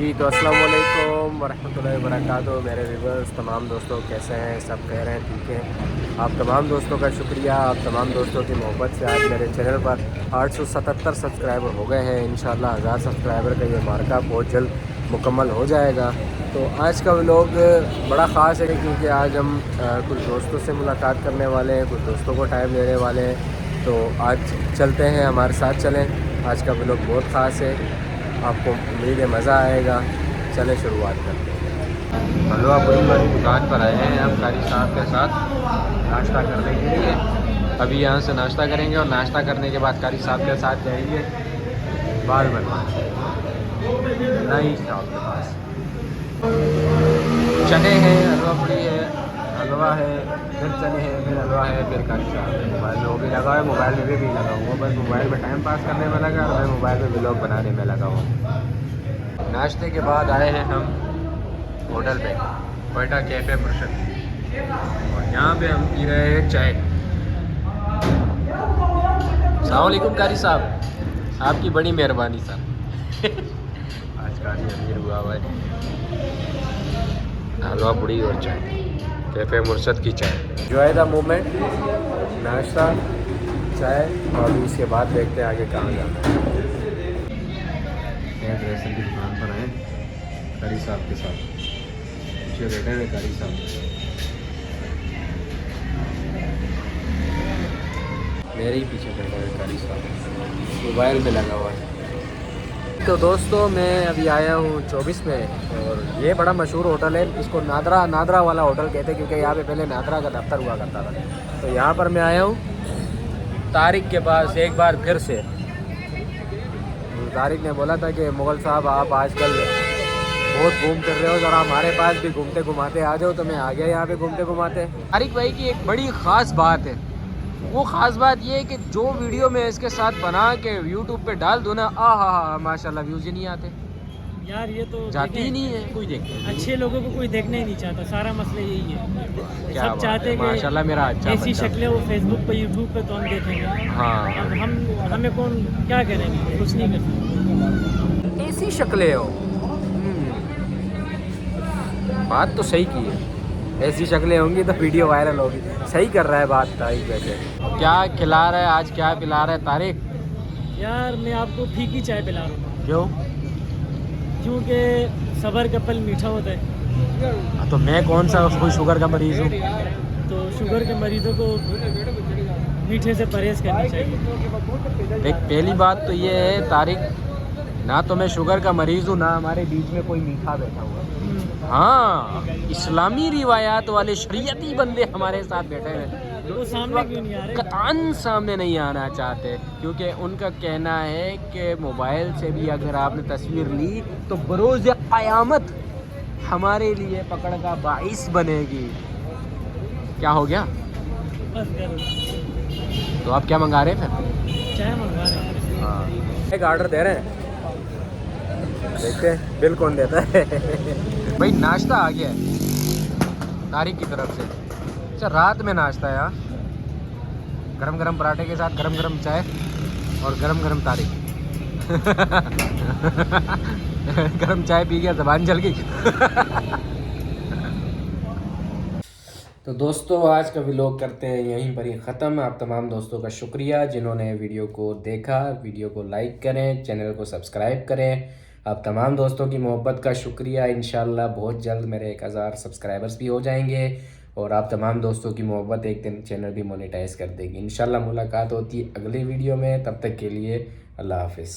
जी तो अस्सलाम वालेकुम वरहमतुल्लाहि वबरकातुहू। मेरे व्यूवर्स तमाम दोस्तों कैसे हैं? सब कह रहे हैं ठीक है। आप तमाम दोस्तों का शुक्रिया, आप तमाम दोस्तों की मोहब्बत से आज मेरे चैनल पर 877 सब्सक्राइबर हो गए हैं। इंशाल्लाह 1000 सब्सक्राइबर का ये मार्का बहुत जल्द मुकम्मल हो जाएगा। तो आज का व्लॉग बड़ा ख़ास है क्योंकि आज हम कुछ दोस्तों से मुलाकात करने वाले हैं, कुछ दोस्तों को टाइम देने वाले हैं। तो आज चलते हैं, हमारे साथ चलें। आज का व्लॉग बहुत ख़ास है, आपको उम्मीद है मज़ा आएगा। चले शुरुआत करते हैं। हलवा पूरी वाली दुकान पर आए हैं हम कारी साहब के साथ नाश्ता करने के लिए। अभी यहाँ से नाश्ता करेंगे और नाश्ता करने के बाद कारी साहब के साथ जाएंगे बाल बनवाने नई शॉप के पास। चने हैं, हलवा पूरी है, हलवा है, फिर चने हैं, फिर हलवा है, फिर कारी साहब है। मोबाइल में वो भी लगा है, मोबाइल में भी लगा हुआ। बस मोबाइल में टाइम पास करने में लगा और मैं मोबाइल में व्लॉग बनाने में लगा हूँ। नाश्ते के बाद आए हैं हम होटल पे, कोयटा कैफ़े मुर्शद, और यहाँ पे हम पी रहे हैं चाय। अस्सलाम वालेकुम कारी साहब, आपकी बड़ी मेहरबानी साहब। आज कारी अमीर हुआ हुआ है। हलवा पूड़ी और चाय, कैफ़े मुर्शद की चाय। एंजॉय द मोमेंट, नाश्ता, चाय, और उसके बाद देखते हैं आगे कहाँ जाना है। ड्रेसर की दुकान पर आए कारी साहब के साथ, पीछे बैठे हैं कारी साहब। मेरे ही पीछे बैठे हैं कारी साहब, मोबाइल में लगा हुआ है। तो दोस्तों मैं अभी आया हूँ 24 में, और ये बड़ा मशहूर होटल है। इसको नादरा वाला होटल कहते हैं क्योंकि यहाँ पे पहले नादरा का दफ्तर हुआ करता था। तो यहाँ पर मैं आया हूँ तारिक के पास एक बार फिर से। तारिक ने बोला था कि मुग़ल साहब आप आजकल बहुत घूम कर रहे हो, ज़रा हमारे पास भी घूमते घुमाते आ जाओ। तो मैं आ गया यहाँ पे घूमते घुमाते। तारिक भाई की एक बड़ी ख़ास बात है, वो ख़ास बात ये है कि जो वीडियो मैं इसके साथ बना के यूट्यूब पे डाल दूँ ना, हा माशाल्लाह व्यूज़ ही नहीं आते यार। ये तो जाती ही नहीं है, कोई देखते अच्छे लोगों को कोई देखना ही नहीं चाहता। सारा मसला यही है, क्या सब चाहते हैं कि माशाल्लाह मेरा अच्छा ऐसी शक्लें वो फेसबुक पे यूट्यूब पे तो हम देखेंगे। हाँ, अब हमें कौन क्या करेंगे, कुछ नहीं कर सकते। ऐसी शक्लें हो। बात तो सही की है, ऐसी शक्लें होंगी तो वीडियो वायरल होगी। सही कर रहा है बात तारिक। वैसे क्या खिला रहा है आज, क्या पिला रहा है तारिक? यार मैं आपको फीकी चाय पिला रहा हूँ। क्यों? क्योंकि सबर का फल मीठा होता है। तो मैं कौन सा कोई शुगर का मरीज़ हूँ? तो शुगर के मरीजों को मीठे से परहेज़ करनी चाहिए। देख, पहली बात तो ये है तारिक, ना तो मैं शुगर का मरीज़ हूँ, ना हमारे बीच में कोई मीठा बैठा हुआ है। हाँ, इस्लामी रिवायात वाले शरीयती बंदे हमारे साथ बैठे हैं, वो सामने क्यों नहीं आ रहे? कतान सामने नहीं आना चाहते, क्योंकि उनका कहना है कि मोबाइल से भी अगर आपने तस्वीर ली तो बरोज़ क़यामत हमारे लिए पकड़ का बाइस बनेगी। क्या हो गया? बस करो। तो आप क्या मंगा रहे हैं फिर? चाय मंगवा रहे हैं। हाँ, एक ऑर्डर दे रहे हैं, देखते हैं बिल कौन देता है। भाई नाश्ता आ गया है तारिक की तरफ से। अच्छा, रात में नाश्ता है यार, गरम गरम पराठे के साथ गरम गरम चाय और गरम गरम तारिक। गरम चाय पी गया, ज़बान जल गई। तो दोस्तों आज का व्लॉग करते हैं यहीं पर ही ख़त्म। आप तमाम दोस्तों का शुक्रिया जिन्होंने वीडियो को देखा। वीडियो को लाइक करें, चैनल को सब्सक्राइब करें। आप तमाम दोस्तों की मोहब्बत का शुक्रिया। इंशाल्लाह बहुत जल्द मेरे 1000 सब्सक्राइबर्स भी हो जाएंगे, और आप तमाम दोस्तों की मोहब्बत एक दिन चैनल भी मोनेटाइज कर देगी। इंशाल्लाह मुलाकात होती है अगली वीडियो में, तब तक के लिए अल्लाह हाफ़िज़।